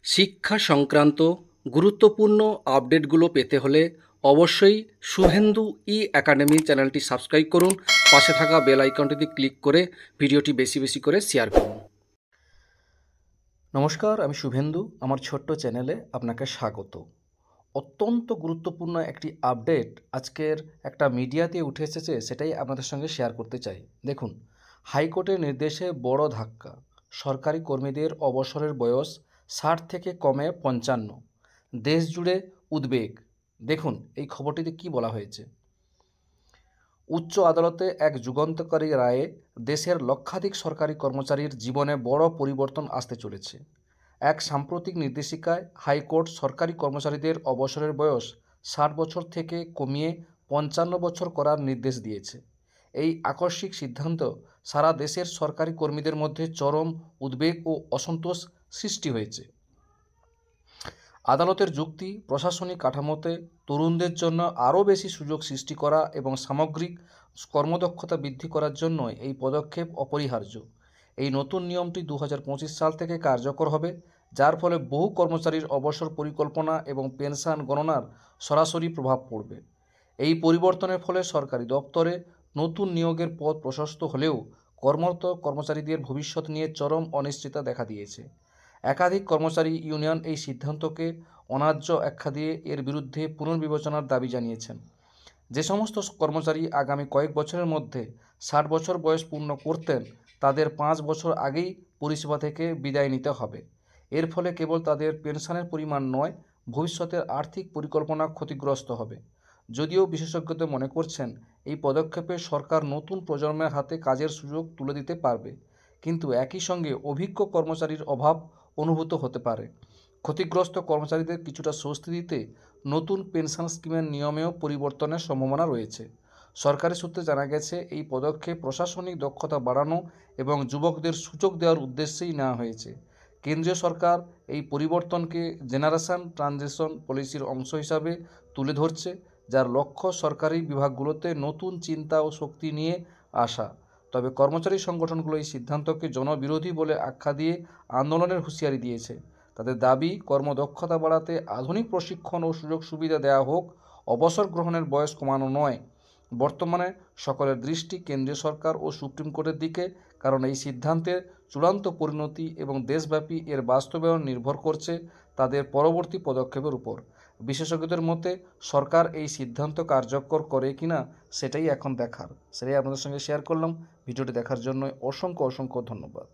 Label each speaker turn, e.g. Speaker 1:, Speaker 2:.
Speaker 1: শিক্ষা সংক্রান্ত গুরুত্বপূর্ণ আপডেটগুলো পেতে হলে অবশ্যই শুভেন্দু একাডেমি চ্যানেলটি সাবস্ক্রাইব করুন। পাশে থাকা বেল আইকনটিতে ক্লিক করে ভিডিওটি বেশি বেশি করে শেয়ার করুন। নমস্কার, আমি শুভেন্দু। আমার ছোট্ট চ্যানেলে আপনাকে স্বাগত। অত্যন্ত গুরুত্বপূর্ণ একটি আপডেট আজকের একটা মিডিয়াতে উঠে এসেছে, সেটাই আপনাদের সঙ্গে শেয়ার করতে চাই। দেখুন, হাইকোর্টের নির্দেশে বড় ধাক্কা। সরকারি কর্মীদের অবসরের বয়স 60 থেকে কমে 55। দেশ জুড়ে উদ্বেগ। দেখুন এই খবরটিতে কি বলা হয়েছে। উচ্চ আদালতে এক যুগান্তকারী রায়ে দেশের লক্ষাধিক সরকারি কর্মচারীর জীবনে বড় পরিবর্তন আসতে চলেছে। এক সাম্প্রতিক নির্দেশিকায় হাইকোর্ট সরকারি কর্মচারীদের অবসরের বয়স 60 বছর থেকে কমিয়ে 55 বছর করার নির্দেশ দিয়েছে। এই আকস্মিক সিদ্ধান্ত সারা দেশের সরকারি কর্মীদের মধ্যে চরম উদ্বেগ ও অসন্তোষ সৃষ্টি হয়েছে। আদালতের যুক্তি, প্রশাসনিক কাঠামোতে তরুণদের জন্য আরও বেশি সুযোগ সৃষ্টি করা এবং সামগ্রিক কর্মদক্ষতা বৃদ্ধি করার জন্য এই পদক্ষেপ অপরিহার্য। এই নতুন নিয়মটি 2025 সাল থেকে কার্যকর হবে, যার ফলে বহু কর্মচারীর অবসর পরিকল্পনা এবং পেনশন গণনার সরাসরি প্রভাব পড়বে। এই পরিবর্তনের ফলে সরকারি দপ্তরে নতুন নিয়োগের পথ প্রশস্ত হলেও কর্মরত কর্মচারীদের ভবিষ্যৎ নিয়ে চরম অনিশ্চয়তা দেখা দিয়েছে। একাধিক কর্মচারী ইউনিয়ন এই সিদ্ধান্তকে অন্যায্য আখ্যা দিয়ে এর বিরুদ্ধে পুনর্বিবেচনার দাবি জানিয়েছেন। যে সমস্ত কর্মচারী আগামী কয়েক বছরের মধ্যে 60 বছর বয়স পূর্ণ করতেন, তাদের 5 বছর আগেই পরিষেবা থেকে বিদায় নিতে হবে। এর ফলে কেবল তাদের পেনশনের পরিমাণ নয়, ভবিষ্যতের আর্থিক পরিকল্পনা ক্ষতিগ্রস্ত হবে। যদিও বিশেষজ্ঞদের মনে করছেন এই পদক্ষেপে সরকার নতুন প্রজন্মের হাতে কাজের সুযোগ তুলে দিতে পারবে, কিন্তু একই সঙ্গে অভিজ্ঞ কর্মচারীর অভাব অনুভূত হতে পারে। ক্ষতিগ্রস্ত কর্মচারীদের কিছুটা স্বস্তি দিতে নতুন পেনশন স্কিমের নিয়মেও পরিবর্তনের সম্ভাবনা রয়েছে। সরকারি সূত্রে জানা গেছে, এই পদক্ষেপ প্রশাসনিক দক্ষতা বাড়ানো এবং যুবকদের সুযোগ দেওয়ার উদ্দেশ্যেই নেওয়া হয়েছে। কেন্দ্রীয় সরকার এই পরিবর্তনকে জেনারেশন ট্রানজিশন পলিসির অংশ হিসাবে তুলে ধরছে, যার লক্ষ্য সরকারি বিভাগগুলোতে নতুন চিন্তা ও শক্তি নিয়ে আসা। তবে কর্মচারী সংগঠনগুলো এই সিদ্ধান্তকে জনবিরোধী বলে আখ্যা দিয়ে আন্দোলনের হুঁশিয়ারি দিয়েছে। তাদের দাবি, কর্মদক্ষতা বাড়াতে আধুনিক প্রশিক্ষণ ও সুযোগ সুবিধা দেওয়া হোক, অবসর গ্রহণের বয়স কমানো নয়। বর্তমানে সকলের দৃষ্টি কেন্দ্রীয় সরকার ও সুপ্রিম কোর্টের দিকে, কারণ এই সিদ্ধান্তের চূড়ান্ত পরিণতি এবং দেশব্যাপী এর বাস্তবায়ন নির্ভর করছে তাদের পরবর্তী পদক্ষেপের উপর। বিশেষজ্ঞদের মতে সরকার এই সিদ্ধান্ত কার্যকর করে কিনা সেটাই এখন দেখার। সেটাই আপনাদের সঙ্গে শেয়ার করলাম। ভিডিওটি দেখার জন্য অসংখ্য ধন্যবাদ।